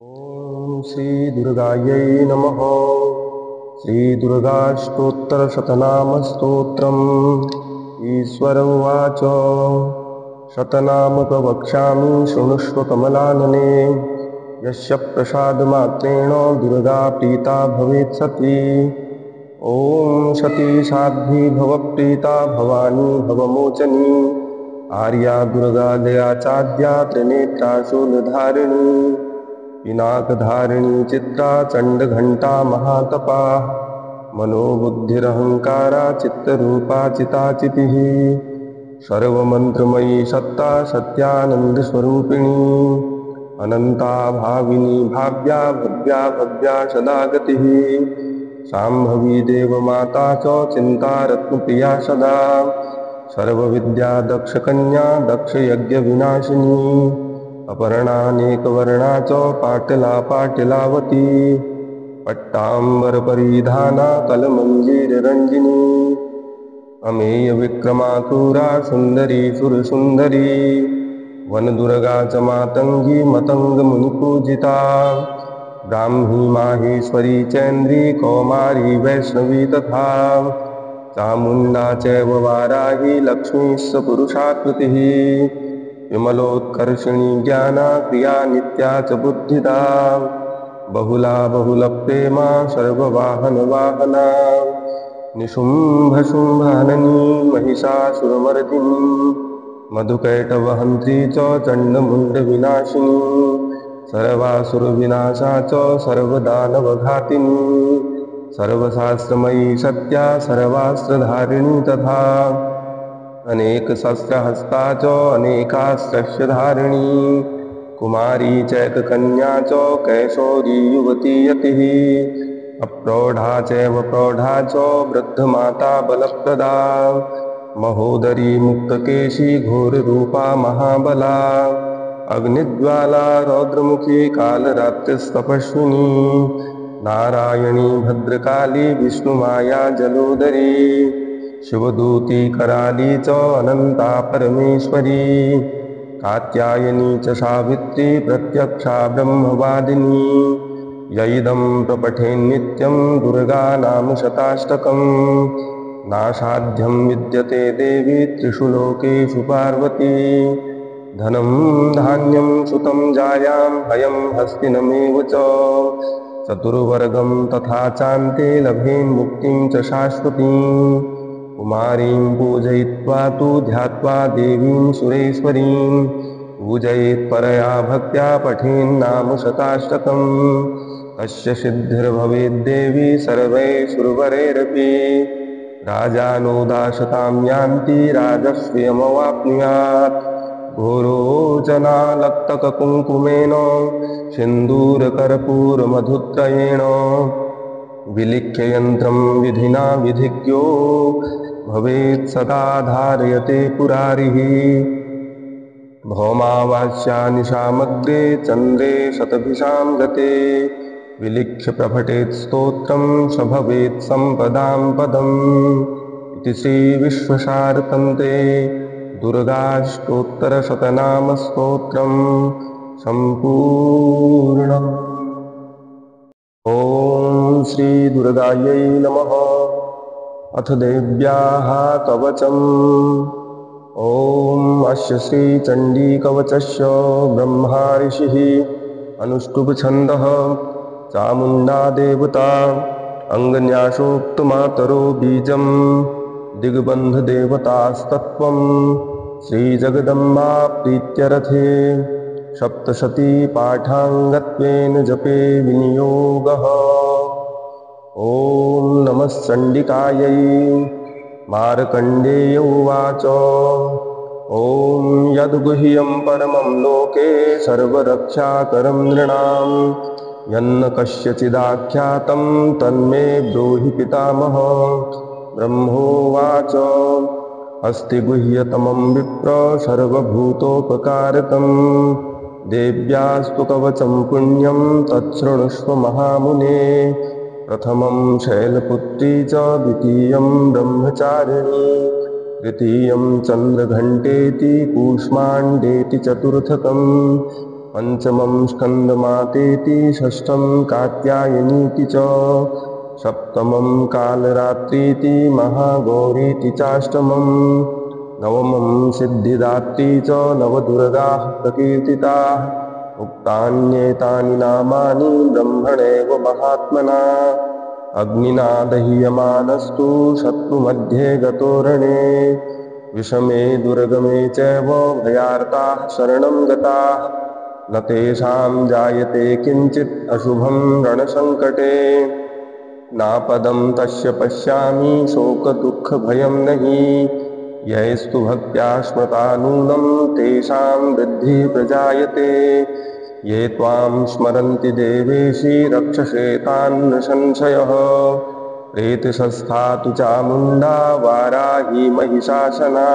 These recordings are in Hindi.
ॐ श्री दुर्गायै नमः। श्री दुर्गाष्टोत्तरशतनाम स्तोत्रम्। ईश्वर उवाच शतनाम प्रवक्ष्यामि शृणुष्व कमलानने। यस्य प्रसादमात्रेण दुर्गा प्रीता भवेत् सती। ॐ सती साध्वी भवप्रीता भवानी भवमोचनी। आर्या दुर्गा दया चाद्या त्रिनेत्रा शूलधारिणी। पिनाकधारिणी चित्रा चण्डघण्टा महातपा। मनोबुद्धिरहङ्कारा चित्तरूपा चिताचितिः। सर्वमन्त्रमयी सत्ता सत्यानन्दस्वरूपिणी। अनन्ता भाविनी भाव्या भव्या भव्या सदा गतिः। शाम्भवी देवमाता च चिन्तारत्नप्रिया सदा। सर्वविद्या दक्षकन्या दक्षयज्ञविनाशिनी। अपर्णानेकवर्णा च पाटला पाटलावती। पट्टाम्बरपरिधाना कलमञ्जीररञ्जिनी। अमेयविक्रमातुरा सुन्दरी सुरसुन्दरी। वनदुर्गा च मातङ्गी मतङ्गमुनिपूजिता। ब्राह्मी माहेश्वरी चैन्द्री कौमारी वैष्णवी तथा। चामुण्डा चैव वाराही लक्ष्मीश्च पुरुषाकृतिः। विमलोत्कर्षिणी ज्ञाना क्रिया नित्या च बुद्धिदा। बहुला बहुलप्रेमा सर्ववाहनवाहना। निशुम्भशुम्भहननी महिषासुरमर्दिनी। मधुकैटवहन्त्री च चण्डमुण्डविनाशिनी। सर्वासुरविनाशा च सर्वदानवघातिनी। सर्वशास्त्रमयी सत्या सर्वास्त्रधारिणी तथा। अनेकशस्त्रहस्ता च अनेकास्त्रस्य धारिणी। कुमारी चैककन्या च कैशोरी युवती यतिः। अप्रौढा चैव प्रौढा च वृद्धमाता बलप्रदा। महोदरी मुक्तकेशी घोररूपा महाबला। अग्निज्वाला रौद्रमुखी कालरात्रिस्तपस्विनी। नारायणी भद्रकाली विष्णुमाया जलोदरी। शिवदूती कराली च अनन्ता परमेश्वरी। कात्यायनी च सावित्री प्रत्यक्षा ब्रह्मवादिनी। यैदं प्रपठेन्नित्यं दुर्गा नाम शताष्टकम्। नासाध्यं विद्यते देवी त्रिषु लोकेषु पार्वती। धनं धान्यं सुतं जायां भयं हस्तिनमेव च। चतुर्वर्गं तथा चान्ते लभेन्मुक्तिं च शाश्वतीम्। कुमारीं पूजयित्वा तु ध्यात्वा देवीं सुरेश्वरीं। पूजयेत्परया भक्त्या पठेन्नाम शताष्टकम्। तस्य सिद्धिर्भवेद्देवी सर्वैर्सुरवरैरपि। राजानो दाशतां यान्ति राजस्वयमवाप्नुयात्। घोरोचनालक्तककुङ्कुमेन सिन्दूरकर्पूरमधुत्रयेण। विलिख्य यन्त्रं विधिना विधिज्ञो भवेत् सदा धारयते पुरारिः। भौमावास्यानिशामग्रे चन्द्रे शतभिषां गते। विलिख्य प्रपठेत् स्तोत्रं स भवेत् सम्पदां पदम्। इति श्रीविश्वशारतन्त्रे दुर्गाष्टोत्तरशतनाम स्तोत्रं सम्पूर्णम्। ॐ श्री दुर्गायै नमः। अथ देव्याः कवचम्। ॐ अस्य श्रीचण्डीकवचस्य ब्रह्मा ऋषिः अनुष्टुप्छन्दः। चामुण्डा देवता अङ्गन्यासोक्तमातरो बीजं। दिग्बन्धदेवतास्तत्त्वं श्रीजगदम्बा प्रीत्यरथे। सप्तशती पाठाङ्गत्वेन जपे विनियोगः। ॐ नमः चण्डिकायै। मार्कण्डेय उवाच ॐ यद्गुह्यं परमं लोके सर्वरक्षाकरं नृणां। यन्न कस्यचिदाख्यातं तन्मे ब्रूहि पितामह। ब्रह्मोवाच अस्ति गुह्यतमं विप्र सर्वभूतोपकारकम्। देव्यास्तु कवचं पुण्यं तच्छृणुष्व महामुने। प्रथमं शैलपुत्री च द्वितीयं ब्रह्मचारिणी। तृतीयं चन्द्रघण्टेति कूष्माण्डेति चतुर्थकम्। पञ्चमं स्कन्दमातेति षष्ठं कात्यायनीति च सप्तमं कालरात्रीति महागौरीति चाष्टमं नवमं सिद्धिदात्री च नवदुर्गाः प्रकीर्तिताः उक्तान्येतानि नामानि ब्रह्मणैव महात्मना अग्निना दह्यमानस्तु शत्रुमध्ये गतोरणे विषमे दुर्गमे चैव भयार्ताः शरणं गताः न तेषां जायते किञ्चित् अशुभं रणसङ्कटे नापदं तस्य पश्यामि शोकदुःखभयं नहि यैस्तु भक्त्या स्मृता नूनं तेषां वृद्धिः प्रजायते ये त्वां स्मरन्ति देवेशि रक्षसे तान् संशयः प्रेतशस्था तु चामुण्डा वाराही महिषासना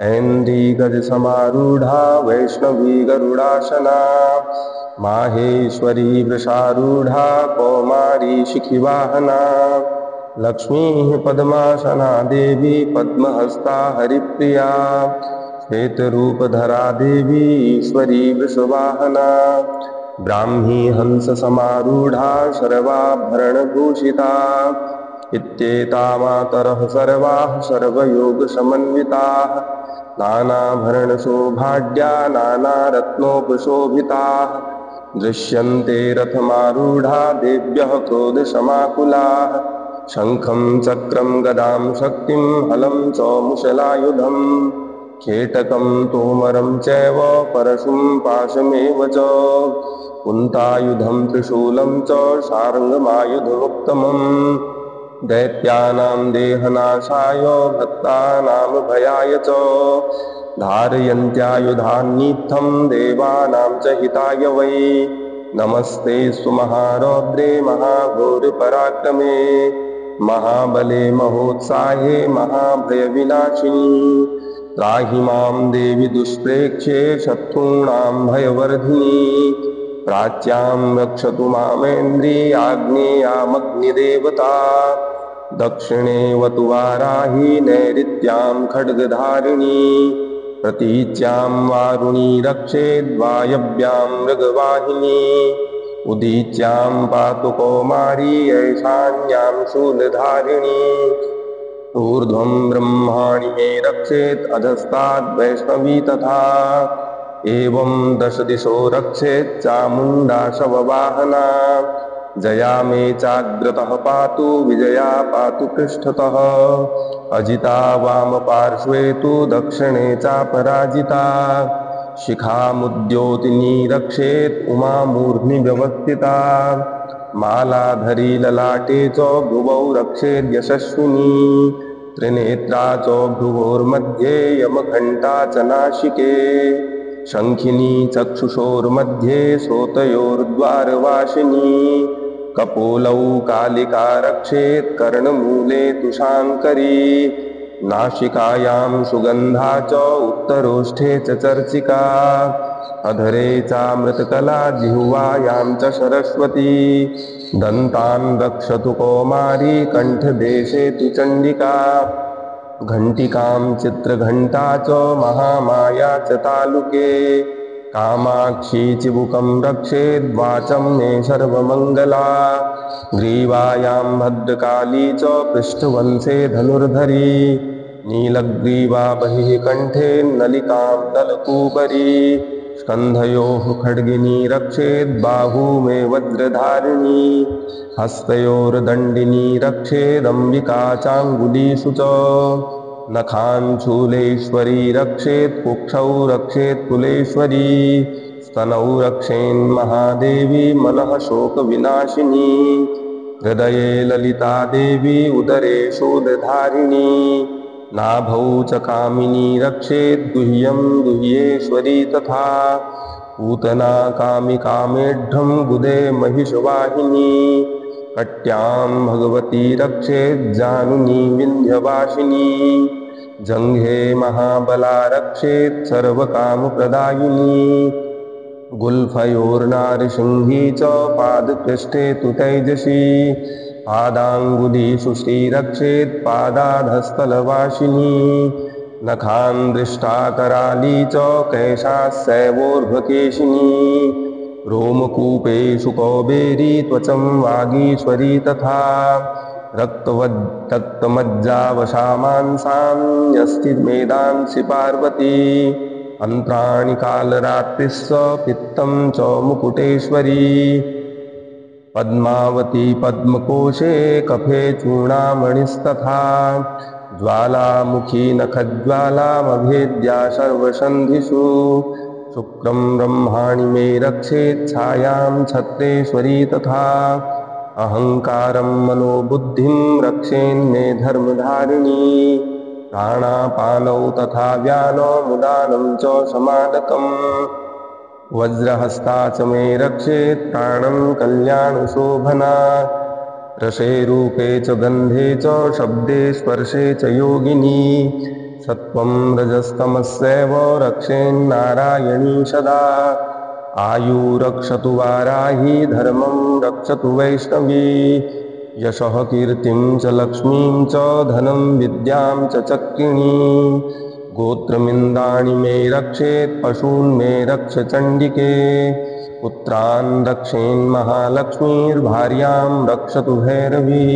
ऐन्द्रीगजसमारूढा वैष्णवी गरुडासना माहेश्वरी वृषारूढा कौमारी शिखिवाहना लक्ष्मीः पद्मासना देवी पद्महस्ता हरिप्रिया श्वेतरूपधरा देवी ईश्वरी वृषवाहना ब्राह्मी हंससमारूढा सर्वाभरणभूषिता इत्येता मातरः सर्वाः सर्वयोगसमन्विताः नानाभरणशोभाढ्या नानारत्नोपशोभिताः दृश्यन्ते रथमारूढा देव्यः क्रोधसमाकुलाः शङ्खं चक्रं गदां शक्तिं हलं च मुशलायुधम् खेटकं तोमरं चैव परशुं पाशमेव च कुन्तायुधं त्रिशूलं च शार्ङ्गमायुधमुत्तमम् दैत्यानां देहनाशाय भक्तानां भयाय च धारयन्त्यायुधान्नित्थं देवानां च हिताय वै नमस्ते सुमहारौद्रे महाघोरपराक्रमे महाबले महोत्साहे महाभयविनाशिनी त्राहि मां देवि दुष्प्रेक्ष्ये शत्रूणां भयवर्धिनी प्राच्यां रक्षतु मामेन्द्री आग्नेयामग्निदेवता दक्षिणे वतु वाराही नैऋत्यां खड्गधारिणी प्रतीच्यां वारुणी रक्षेद्वायव्यां मृगवाहिनी उदीच्यां पातु कौमारी ऐशान्यां शूलधारिणी ऊर्ध्वं ब्रह्माणि मे रक्षेत् अधस्ताद् वैष्णवी तथा एवं दश दिशो रक्षेत् चामुण्डा शववाहना जया मे चाग्रतः पातु विजया पातु पृष्ठतः अजिता वामपार्श्वे तु दक्षिणे चापराजिता शिखामुद्योतिनी रक्षेत् उमा मूर्ध्नि व्यवस्थिता मालाधरी ललाटे च भ्रुवौ रक्षेद्यशस्विनी त्रिनेत्रा च भ्रुवोर्मध्ये यमघण्टा च नासिके शङ्खिनी चक्षुषोर्मध्ये श्रोतयोर्द्वारवासिनी कपोलौ कालिका रक्षेत् कर्णमूले तु शाङ्करी नासिकायां सुगन्धा च उत्तरोष्ठे च चर्चिका अधरे चामृतकला जिह्वायां च सरस्वती दन्तान् रक्षतु कौमारी कण्ठदेशे तु चण्डिका घण्टिकां चित्रघण्टा च महामाया च तालुके कामाक्षी चिबुकं रक्षेद्वाचं मे सर्वमङ्गला ग्रीवायां भद्रकाली च पृष्ठवंशे धनुर्धरी नीलग्रीवा बहिः कण्ठे नलिकां दलकूपरी स्कन्धयोः खड्गिनी रक्षेद्बाहू मे वज्रधारिणी हस्तयोर्दण्डिनी रक्षेदम्बिका चाङ्गुलीषु च नखान् शूलेश्वरी रक्षेत् कुक्षौ रक्षेत् कुलेश्वरी स्तनौ रक्षेन्महादेवी मनः शोकविनाशिनी हृदये ललिता देवी उदरे शूलधारिणी नाभौ च कामिनी रक्षेत् गुह्यं गुह्येश्वरी तथा पूतना कामिकामेढ्ढं गुदे महिषवाहिनी कट्यां भगवती रक्षेज्जानुनी विन्ध्यवासिनी जङ्घे महाबला रक्षेत् सर्वकामप्रदायिनी गुल्फयोर्नारसिंही च पादपृष्ठे तु तैजसी पादाङ्गुलीषु श्रीरक्षेत् पादाधस्थलवासिनी नखान् दृष्टा कराली च कैशास्यैवोर्ध्वकेशिनी रोमकूपेषु कौबेरी त्वचं वागीश्वरी तथा रक्तमज्जावशामांसान्यस्ति मेदांसि पार्वती अन्त्राणि कालरात्रिस्स पित्तं च मुकुटेश्वरी पद्मावती पद्मकोशे कफे चूर्णामणिस्तथा ज्वालामुखी नखज्वालामभेद्या सर्वसन्धिषु शुक्रं ब्रह्माणि मे रक्षेत् छायां छत्रेश्वरी तथा अहङ्कारं मनोबुद्धिं रक्षेन्मे धर्मधारिणी प्राणापानौ तथा व्यानो मुदानं च समादकम् वज्रहस्ता च मे रक्षेत् प्राणं कल्याणशोभना रसे रूपे च गन्धे च शब्दे स्पर्शे च योगिनी सत्त्वं रजस्तमस्यैव रक्षेन्नारायणी सदा आयुरक्षतु वाराही धर्मं रक्षतु वैष्णवी यशः कीर्तिं च लक्ष्मीं च धनं विद्यां च चक्रिणी गोत्रमिन्द्राणि मे रक्षेत् पशून् मे रक्ष चण्डिके पुत्रान् रक्षेन्महालक्ष्मीर्भार्यां रक्षतु भैरवी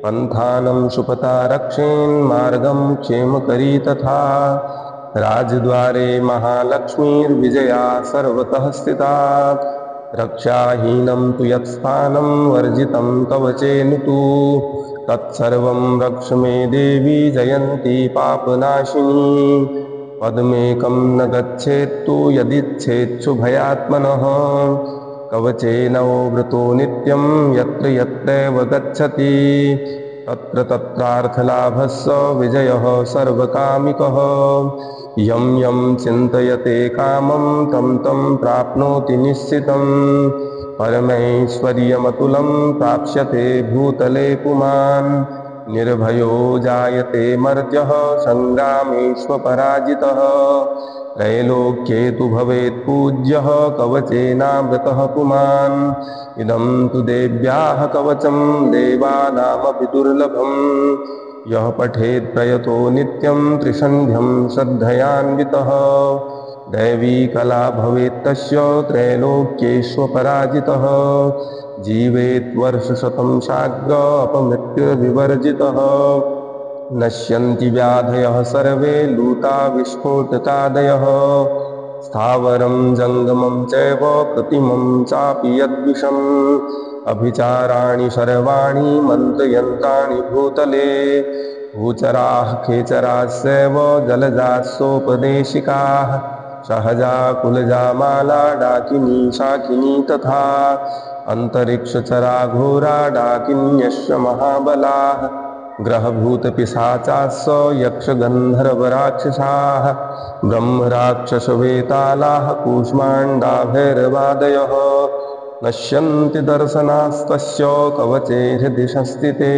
पन्थानं शुपता रक्षेन्मार्गं क्षेमकरी तथा राजद्वारे महालक्ष्मीर्विजया सर्वतः स्थिता रक्षाहीनं तु यत्स्थानं वर्जितं कवचेन तु तत्सर्वं रक्ष मे देवी जयन्ती पापनाशिनी पद्मेकं न गच्छेत्तु यदिच्छेच्छुभयात्मनः कवचेनोवृतो नित्यं यत्र यत्रैव गच्छति तत्र तत्रार्थलाभस्य विजयः सर्वकामिकः यं यं चिन्तयते कामं तं तं प्राप्नोति निश्चितं परमैश्वर्यमतुलं प्राप्स्यते भूतले पुमान् निर्भयो जायते मर्त्यः संग्रामेष्वपराजितः त्रैलोक्ये तु भवेत् पूज्यः कवचेनामृतः पुमान् इदं तु देव्याः कवचं देवानामपि दुर्लभम् यः पठेत् प्रयतो नित्यं त्रिसन्ध्यं श्रद्धयान्वितः दैवी कला भवेत् तस्य त्रैलोक्येष्वपराजितः जीवेत् वर्षशतं साग्र अपमृत्युर्विवर्जितः नश्यन्ति व्याधयः सर्वे लूता विस्फोटकादयः स्थावरं जङ्गमं चैव कृत्रिमं चापि यद्विषम् अभिचाराणि सर्वाणि मन्त्रयन्त्राणि भूतले भूचराः खेचरास्यैव जलजास्सोपदेशिकाः सहजा कुलजा माला डाकिनी शाकिनी तथा अन्तरिक्षचरा घोरा डाकिन्यश्च महाबलाः ग्रहभूतपिशाचास्स यक्षगन्धर्वराक्षसाः ब्रह्मराक्षसवेतालाः कूष्माण्डाभैरवादयः नश्यन्ति दर्शनास्तस्य कवचे हृदि संस्थिते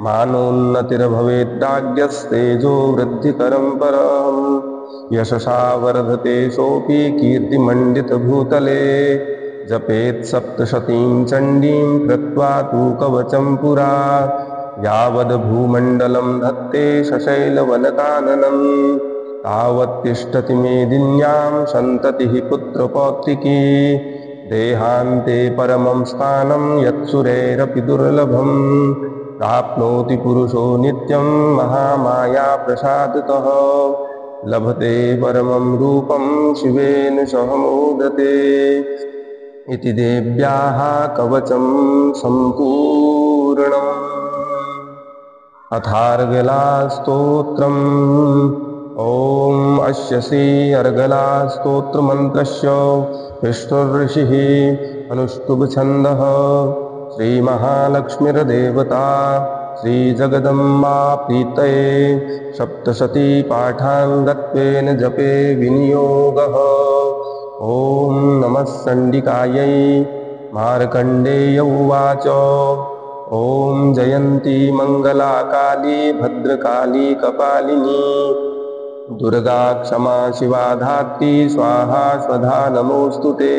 मानोन्नतिर्भवेद्राज्ञस्तेजो वृद्धिकरं परम् यशसा वर्धते सोऽपि कीर्तिमण्डितभूतले जपेत् सप्तशतीं चण्डीं कृत्वा तु कवचं पुरा यावद्भूमण्डलं धत्ते सशैलवनकाननं तावत्तिष्ठति मेदिन्यां सन्ततिः पुत्रपौत्रिकी देहान्ते परमं स्थानं यत्सुरैरपि दुर्लभं प्राप्नोति पुरुषो नित्यं महामायाप्रसादतः लभते परमं रूपं शिवेन सह मोदते इति देव्याः कवचं सम्पूर्णम् अथार्गलास्तोत्रम् ॐ अस्य श्री अर्गलास्तोत्रमन्त्रस्य विष्णुर्षिः अनुष्टुप्छन्दः श्रीमहालक्ष्मीर्देवता श्रीजगदम्बा प्रीतये सप्तशती पाठाङ्गत्वेन जपे विनियोगः ॐ नमः चण्डिकायै मार्कण्डेय उवाच ॐ जयन्ती मङ्गला काली भद्रकाली कपालिनी दुर्गा क्षमा शिवा धात्री स्वाहा स्वधा नमोऽस्तु ते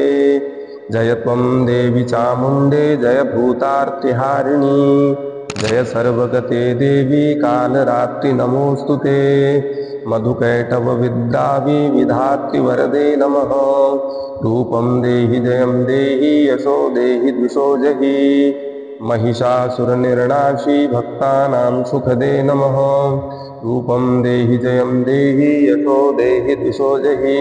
जय त्वं देवी चामुण्डे जय भूतार्तिहारिणी जय सर्वगते देवी कालरात्रि नमोऽस्तु ते मधुकैटभविद्रावि विधात्रि वरदे नमः रूपं देहि जयं देहि यशो देहि द्विषो जहि महिषासुरनिर्णाशि भक्तानां सुखदे नमः रूपं देहि जयं देहि यशो देहि द्विषो जहि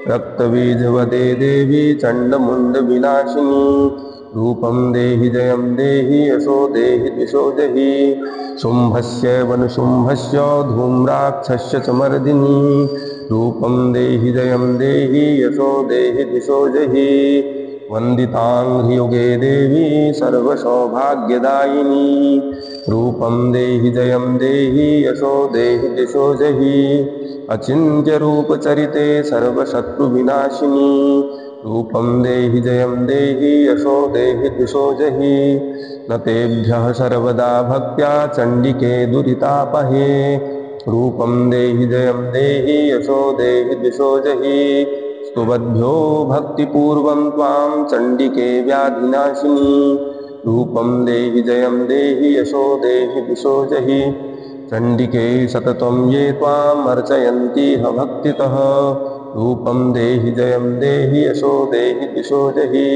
रक्तबीजवदे देवी चण्डमुण्डविनाशिनी रूपं देहि जयं देहि यशो देहि द्विषो जहि शुम्भस्य वनशुम्भस्य धूम्राक्षस्य च मर्दिनी रूपं देहि जयं देहि यशो देहि द्विषो जहि वन्दिताङ्घ्रियुगे देवी सर्वसौभाग्यदायिनी रूपं देहि जयं देहि यशो देहि द्विषो जहि अचिन्त्यरूपचरिते सर्वशत्रुविनाशिनी रूपं देहि जयं देहि यशो देहि द्विषो जहि न तेभ्यः सर्वदा भक्त्या चण्डिके दुरितापहे रूपं देहि जयं देहि यशो देहि द्विषो जहि स्तुवद्भ्यो भक्तिपूर्वं त्वां चण्डिके व्याधिनाशिनी रूपं देहि जयं देहि यशो देहि द्विषो जहि चण्डिके सततं ये त्वाम् अर्चयन्तीह भक्तितः रूपं देहि जयं देहि यशो देहि द्विषो जहि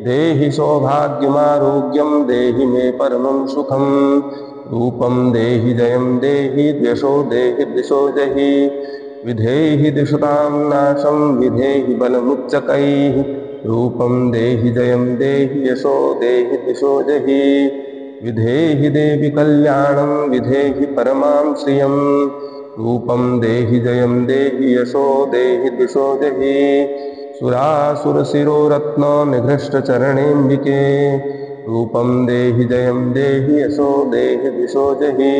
देहि सौभाग्यमारोग्यं देहि मे परमं सुखं रूपं देहि जयं देहि यशो देहि द्विषो जहि विधेहि दिशतां नाशं विधेहि बलमुच्चकैः रूपं देहि जयं देहि यशो देहि द्विषो जहि विधेहि देवि कल्याणं विधेहि परमां श्रियं रूपं देहि जयं देहि यशो देहि द्विषो जहि सुरासुरशिरोरत्न निघृष्टचरणेऽम्बिके रूपं देहि जयं देहि यशो देहि द्विषो जहि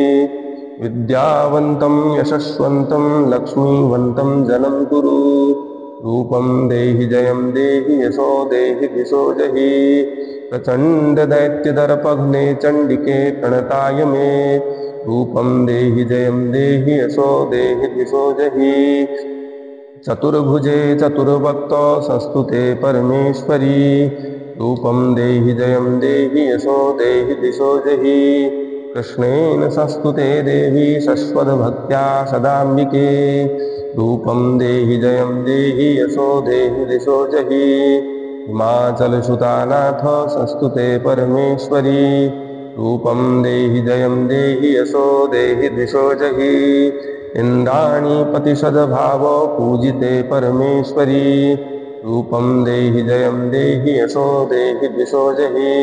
विद्यावन्तं यशस्वन्तं लक्ष्मीवन्तं जनं कुरु रूपं देहि जयं देहि यशो देहि द्विषो जहि प्रचण्डदैत्यदर्पघ्ने चण्डिके प्रणताय मे रूपं देहि जयं देहि यशो देहि द्विषो जहि चतुर्भुजे चतुर्वक्तो संस्तुते परमेश्वरी रूपं देहि जयं देहि यशो देहि द्विषो जहि कृष्णेन संस्तुते देवी शश्वतभक्त्या सदाम्बिके रूपं देहि जयं देहि यशो देहि द्विषो जहि हिमाचलसुतानाथ संस्तुते परमेश्वरी रूपं देहि जयं देहि यशो देहि द्विषो जहि इन्द्राणीपतिशदभाव पूजिते परमेश्वरी रूपं देहि जयं देहि यशो देहि द्विषो जहि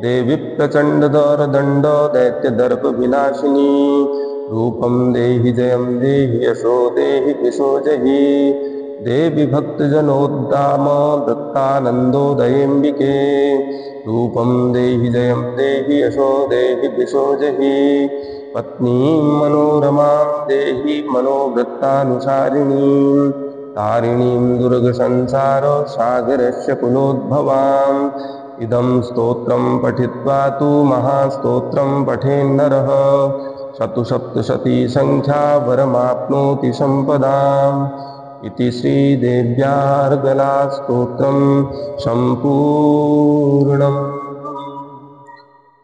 देवी प्रचण्डदौरदण्ड दैत्यदर्पविनाशिनी रूपं देहि जयं देहि यशो देहि द्विषो जहि देवी भक्तजनोद्दाम दत्तानन्दोदयेऽम्बिके रूपं देहि जयं देहि यशो देहि द्विषो जहि पत्नीं मनोरमां देहि मनोवृत्तानुसारिणीं तारिणीं दुर्गसंसारसागरस्य कुलोद्भवाम् इदं स्तोत्रं पठित्वा तु महास्तोत्रं पठेन्नरः शतुसप्तशतीसङ्ख्या वरमाप्नोति सम्पदाम् इति श्रीदेव्यार्गलास्तोत्रं सम्पूर्णम्।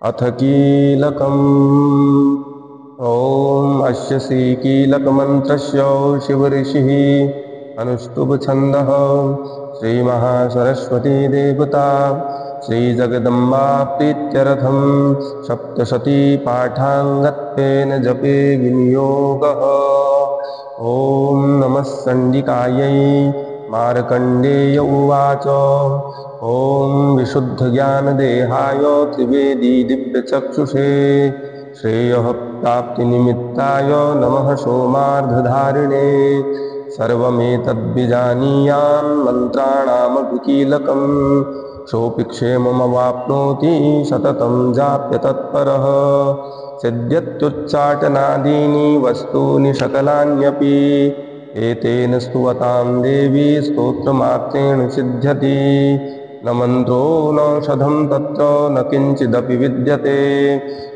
अथ कीलकम् ॐ अस्य श्रीकीलकमन्त्रस्य शिवऋषिः अनुष्टुप्छन्दः श्रीमहासरस्वती देवता श्रीजगदम्बा प्रीत्यर्थं सप्तशती पाठाङ्गत्वेन जपे विनियोगः। ॐ नमः चण्डिकायै। मार्कण्डेय उवाच ॐ विशुद्धज्ञानदेहाय त्रिवेदी दिव्यचक्षुषे श्रेयः प्राप्तिनिमित्ताय नमः सोमार्धधारिणे सर्वमेतद्विजानीयान् मन्त्राणामभिकीलकम् सोऽपि क्षेममवाप्नोति सततं जाप्य तत्परः सिद्ध्यत्युच्चाटनादीनि वस्तूनि सकलान्यपि एतेन स्तुवतां देवी स्तोत्रमात्रेण सिद्ध्यति न मन्त्रो नौषधं तत्र न किञ्चिदपि विद्यते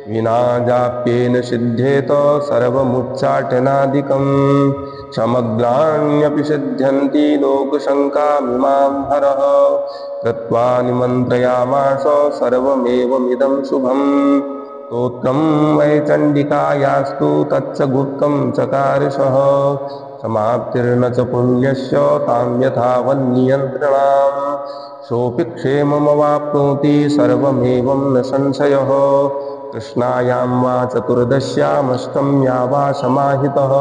विना जाप्येन सिद्ध्येत सर्वमुच्चाटनादिकं समग्राण्यपि सिद्ध्यन्ति लोकशङ्कामिमां हरः कृत्वा निमन्त्रयामास सर्वमेवमिदं शुभम् स्तोत्रं वै चण्डिकायास्तु तच्च गुप्तं चकारशः समाप्तिर्न च पुण्यस्य तां यथा वन्नियन्त्रणाम् सोऽपि क्षेममवाप्नोति सर्वमेवं न संशयः कृष्णायां वा चतुर्दश्यामष्टम्या वा समाहितः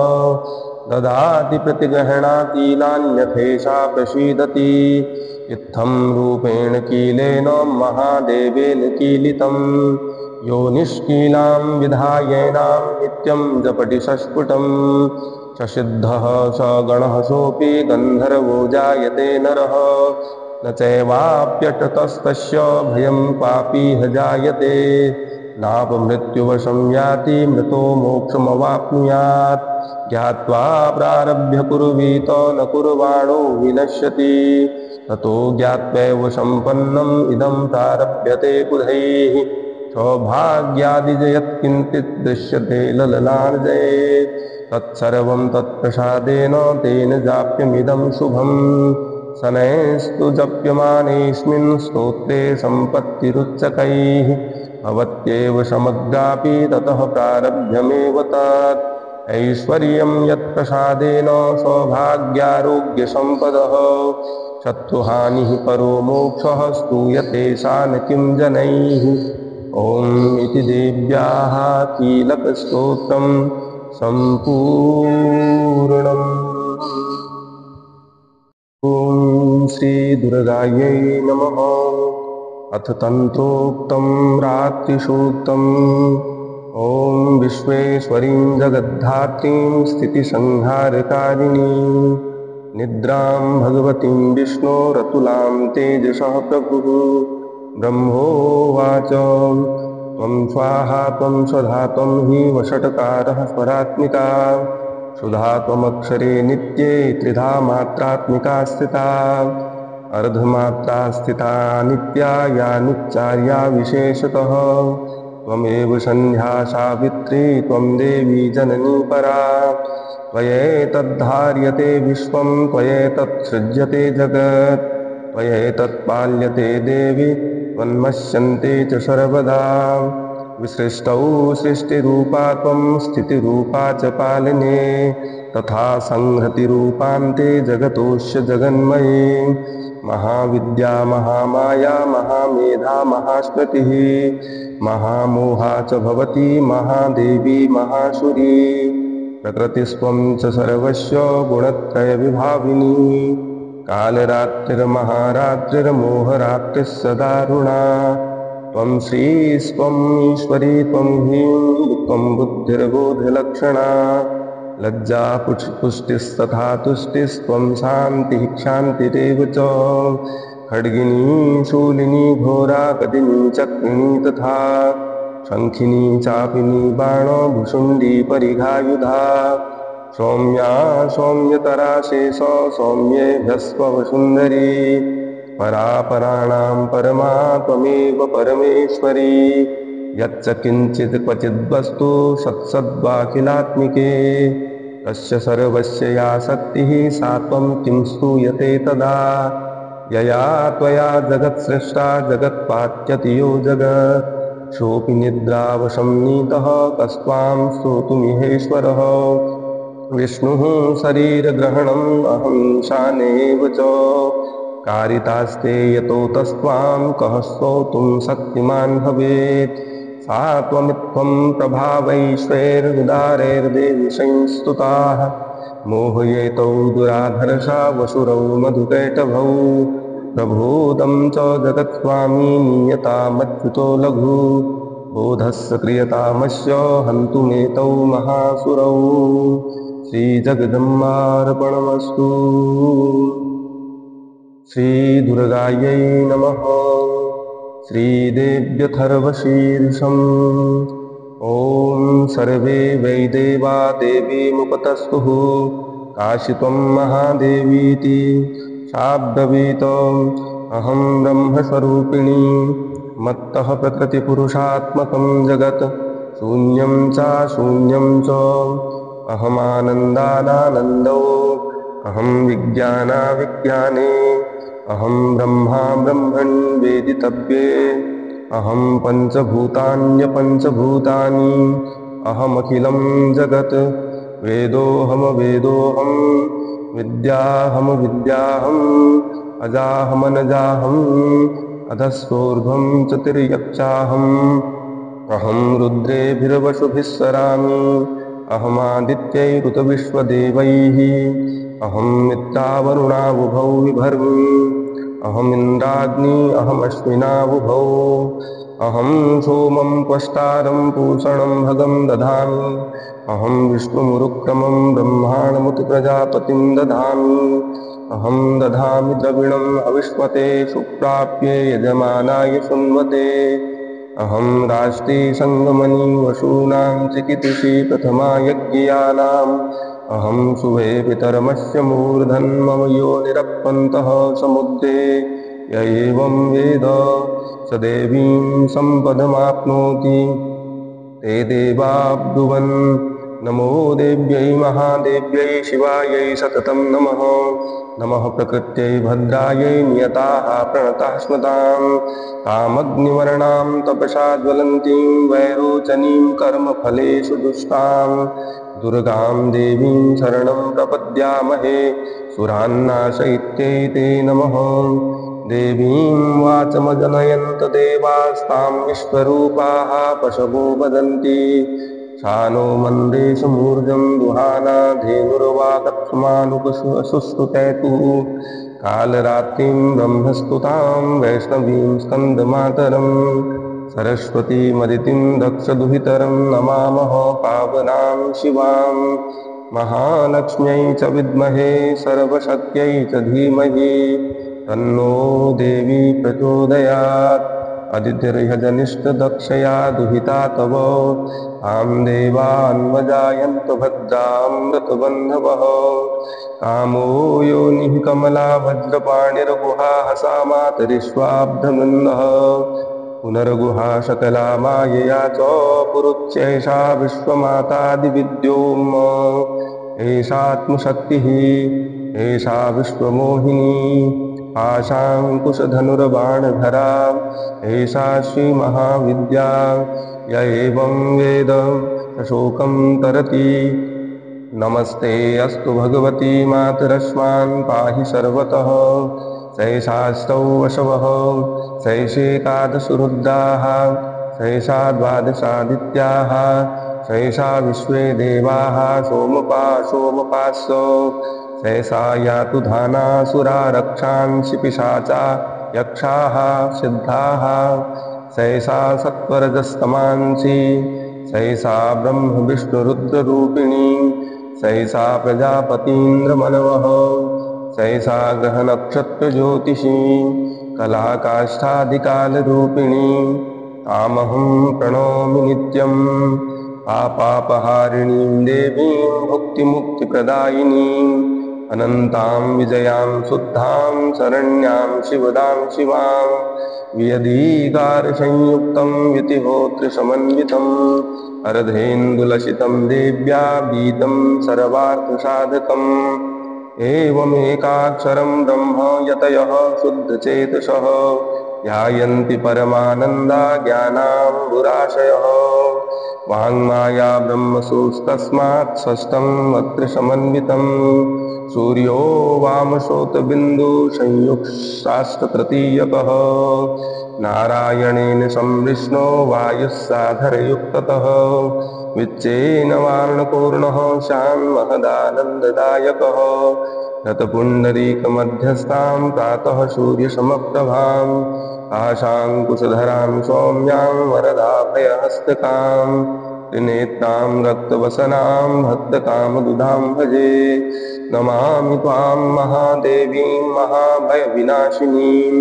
ददाति प्रतिगृह्णातीलान्यथेषा प्रसीदति इत्थं रूपेण कीलेन महादेवेन कीलितम् यो निष्कीलां विधायेनां नित्यं जपति सस्फुटम् ससिद्धः स गणः सोऽपि गन्धर्वो जायते नरः न चैवाप्यटतस्तस्य भयं पापीह जायते नापमृत्युवशं याति मृतो मोक्षमवाप्नुयात् ज्ञात्वा प्रारभ्य कुर्वीत न कुर्वाणो विनश्यति ततो ज्ञात्वैव सम्पन्नम् इदं प्रारभ्यते बुधैः सौभाग्यादिजयत्किञ्चित् दृश्यते लललार्जये तत्सर्वं तत्प्रसादेन तेन जाप्यमिदं शुभम् शनैस्तु जप्यमानेऽस्मिन् स्तोत्रे सम्पत्तिरुच्चकैः भवत्येव समग्रापि ततः प्रारभ्यमेव तत् ऐश्वर्यं यत्प्रसादेन सौभाग्यारोग्यसम्पदः शत्रुहानिः परो मोक्षः स्तूयते सा न किं जनैः ॐ इति देव्याः कीलकस्तोत्रं सम्पूर्णम्। ॐ श्रीदुर्गायै नमः। अथ तन्त्रोक्तं रात्रिसूक्तम् ॐ विश्वेश्वरीं जगद्धात्रीं स्थितिसंहारकारिणीं निद्रां भगवतीं विष्णोरतुलां तेजसः प्रभुः ब्रह्मोवाच त्वं स्वाहा त्वं स्वधा त्वं हि वषट्कारः स्वरात्मिका सुधा त्वमक्षरे नित्ये त्रिधा मात्रात्मिका स्थिता अर्धमात्रा स्थिता नित्या या निच्चार्या विशेषतः त्वमेव सन्ध्या सावित्री त्वं देवी जननी परा त्वयैतद्धार्यते विश्वं त्वयैतत्सृज्यते जगत् त्वयैतत्पाल्यते देवी त्वन्नश्यन्ते च सर्वदा विसृष्टौ सृष्टिरूपा त्वं स्थितिरूपा च पालने तथा संहृतिरूपान्ते जगतोऽस्य जगन्मये महाविद्या महामाया महामेधा महास्मृतिः महामोहा च भवती महादेवी महासुरी प्रकृतिस्त्वं च सर्वस्य गुणत्रयविभाविनी कालरात्रिर्महारात्रिर्मोहरात्रिः सदारुणा त्वं श्रीस्त्वं ईश्वरी त्वं ह्रीं त्वं बुद्धिर्बोधलक्षणा लज्जा पुष्टिस्तथा तुष्टिस्त्वं शान्तिः क्षान्तिरेव च खड्गिनी शूलिनी घोरा कदिनी चक्रिणी तथा शङ्खिनी चापिनी बाणो भुषुण्डी परिघायुधा सौम्या सौम्यतरा शेष सौम्येभ्यस्वसुन्दरी परापराणां परमा त्वमेव परमेश्वरी यच्च किञ्चित् क्वचिद्वस्तु सत्सद्वाखिलात्मिके तस्य सर्वस्य या शक्तिः सा त्वं किं स्तूयते तदा यया त्वया जगत्सृष्टा जगत्पात्यति यो जगत् सोऽपि निद्रावशं नीतः कस्त्वां स्तोतुमिहेश्वरः विष्णुः शरीरग्रहणम् अहं शानेव च कारितास्ते यतो तस्त्वां कः स्तोतुं शक्तिमान् भवेत् सा त्वमित्थं प्रभावैश्वैर्विदारैर्देवी संस्तुताः मोहयेतौ दुराधर्षा वसुरौ मधुकैटभौ प्रभूतं च जगत्स्वामी नीयतामच्युतो लघु बोधस्य क्रियतामस्य हन्तुमेतौ महासुरौ श्रीजगदम्बार्पणमस्तु। श्रीदुर्गायै नमः। श्रीदेव्यथर्वशीर्षम् ॐ सर्वे वै देवा देवीमुपतस्तुः काशी त्वं महादेवीति शाब्दवीत अहं ब्रह्मस्वरूपिणी मत्तः प्रकृतिपुरुषात्मकं जगत् शून्यं चाशून्यं च अहमानन्दानानन्दो अहं विज्ञानाविज्ञाने अहं ब्रह्मा ब्रह्मन् वेदितव्ये अहं पञ्चभूतान्यपञ्चभूतानि अहमखिलं जगत् वेदोऽहं विद्याहं अजाहमनजाहम् अधस्तोर्ध्वं च तिर्यक्चाहम् अहं रुद्रेभिर्वसुभिः सरामि अहमादित्यैरुतविश्वदेवैः अहं मित्रावरुणावुभौ विभर्मि अहमिन्द्राग्नि अहमश्विनावुभौ अहं सोमं त्वष्टारं पूषणं भगं दधामि अहं विष्णुमुरुक्रमं ब्रह्माणमुत प्रजापतिं दधामि अहं दधामि द्रविणं हविष्मते सुप्राप्ये यजमानाय सुन्वते अहं राष्ट्री संगमनी वसूनां चिकितिषि प्रथमा यज्ञियानाम् अहं शुभे पितरमस्य मूर्धन्मम योनिरप्पन्तः समुद्रे य एवं वेद स देवीं सम्पदमाप्नोति ते देवा ब्रुवन् नमो देव्यै महादेव्यै शिवायै सततं नमः नमः प्रकृत्यै भद्रायै नियताः प्रणताः स्मतां कामग्निवर्णां तपसा ज्वलन्तीं वैरोचनीं कर्मफलेषु दुष्टां दुर्गां देवीं शरणं प्रपद्यामहे सुरान्नाशयित्यै ते नमः देवीं वाचमजनयन्त देवास्तां विश्वरूपाः पशवो वदन्ति शानो मन्देशमूर्जं दुहाना धेनुर्वागत्मानुपसुस्तुतैतु कालरात्रिं ब्रह्मस्तुतां वैष्णवीं स्कन्दमातरं सरस्वतीमदितिं दक्षदुहितरं नमामः पावनां शिवां महालक्ष्म्यै च विद्महे सर्वशक्त्यै च धीमहि तन्नो देवी प्रचोदयात् अदितिर्यजनिष्ठदक्षया दुहिता तव तां देवान्वजायन्त भद्रामृतबन्धवः कामो योनिः कमला वज्रपाणिर्गुहा हसा मातरिष्वाब्धमृन्दः पुनर्गुहा सकला मायया च पुरुच्यैषा विश्वमातादिविद्योम एषात्मशक्तिः एषा विश्वमोहिनी पाशाङ्कुशधनुर्बाणधरा एषा श्रीमहाविद्या य एवं वेद शोकं तरति नमस्ते अस्तु भगवती मातरस्मान् पाहि सर्वतः सैषाष्टौ वशवः सैषेकादशरुद्राः सैषा द्वादशादित्याः सैषा विश्वे देवाः सोमपासो सैषा यातु धानासुरा रक्षांसि पिशाचा यक्षाः सिद्धाः सैषा सत्वरजस्तमांसि सैषा ब्रह्म विष्णुरुद्ररूपिणी सैषा प्रजापतीन्द्रमनवः सैषा ग्रहनक्षत्रज्योतिषी कलाकाष्ठादिकालरूपिणी तामहं प्रणौमि नित्यं पापापहारिणीं देवीं भुक्तिमुक्तिप्रदायिनीं अनन्तां विजयां शुद्धां शरण्यां शिवदां शिवां वियदीकारसंयुक्तं वितिहोत्रसमन्वितम् अर्धेन्दुलसितं देव्या बीतं सर्वार्थसाधकम् एवमेकाक्षरं ब्रह्म यतयः शुद्धचेतसः ध्यायन्ति परमानन्दा ज्ञानाम्बुराशयः वाङ्माया ब्रह्मसूस्तस्मात् षष्ठं अत्र समन्वितं सूर्यो वामशोतबिन्दु संयुक्ताष्टतृतीयकः नारायणेन संविष्णो वायुः साधरयुक्ततः विच्चेन वार्णपूर्णः श्यामहदानन्ददायकः रतपुण्डरीकमध्यस्थां प्रातः सूर्यसमप्रभां आशाङ्कुशधरां सौम्यां वरदाभयहस्तकां त्रिनेत्रां रक्तवसनां भक्तकामदुधां भजे नमामि त्वां महादेवीं महाभयविनाशिनीं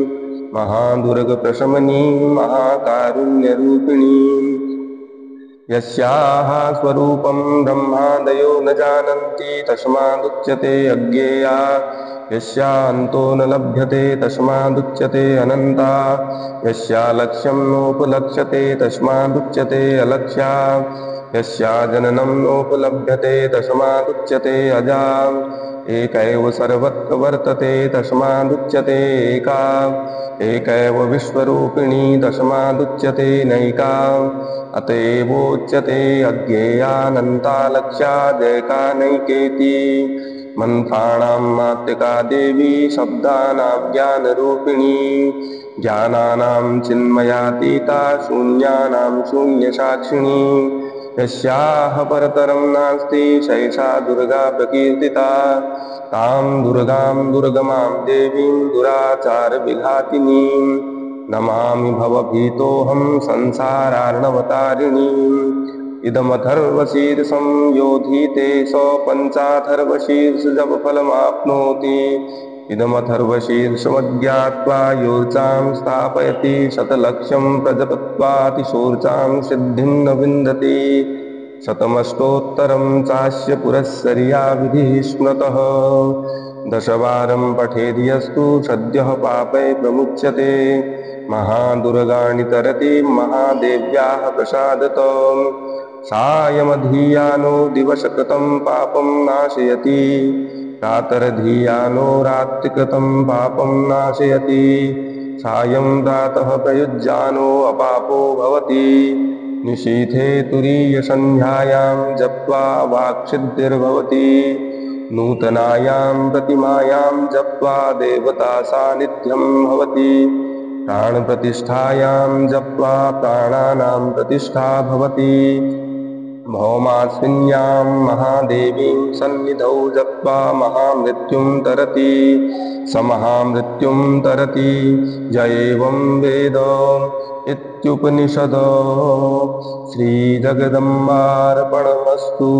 महादुर्गप्रशमनीं महाकारुण्यरूपिणीं यस्याः स्वरूपं ब्रह्मादयो न जानन्ति तस्मादुच्यते अज्ञेया यस्यान्तो न लभ्यते तस्मादुच्यते अनन्ता यस्या लक्ष्यं नोपलक्ष्यते तस्मादुच्यते अलक्ष्या यस्या जननं नोपलभ्यते तस्मादुच्यते अजा एक एव सर्वत्र वर्तते तस्मादुच्यते एका एक एव विश्वरूपिणी तस्मादुच्यते नैका अत एवोच्यते अज्ञेयानन्ता लक्ष्यादेका नैकेति मंत्राणां मातृका देवी शब्दानां ज्ञानरूपिणी ज्ञानानां चिन्मयातीता शून्यानां शून्यसाक्षिणी यस्याः परतरं नास्ति सैषा दुर्गा प्रकीर्तिता तां दुर्गां दुर्गमां देवीं दुराचारविघातिनीं नमामि भवभीतोऽहं संसारार्णवतारिणीम् इदमथर्वशीर्षं योधीते स पञ्चाथर्वशीर्षजपफलमाप्नोति इदमथर्वशीर्षमज्ञात्वा योर्चां स्थापयति शतलक्ष्यं प्रजपत्वातिशोर्चां सिद्धिं न विन्दति शतमष्टोत्तरं चास्य पुरःसर्या विधिः स्मृतः दशवारं पठेद्यस्तु सद्यः पापै प्रमुच्यते महादुर्गाणि तरति महादेव्याः प्रसादतः सायमधीयानो दिवसकृतं पापं नाशयति प्रातरधीयानो रात्रिकृतं पापं नाशयति सायं प्रातः प्रयुज्यानो अपापो भवति निशीथे तुरीयसन्ध्यायां जप्त्वा वाक्सिद्धिर्भवति नूतनायां प्रतिमायां जप्त्वा देवता सान्निध्यं भवति प्राणप्रतिष्ठायां जप्त्वा प्राणानां प्रतिष्ठा भवति भौमास्मिन्यां महादेवीं सन्निधौ जप्त्वा महामृत्युं तरति स महामृत्युं तरति य एवं वेद इत्युपनिषदो श्रीजगदम्बार्पणमस्तु।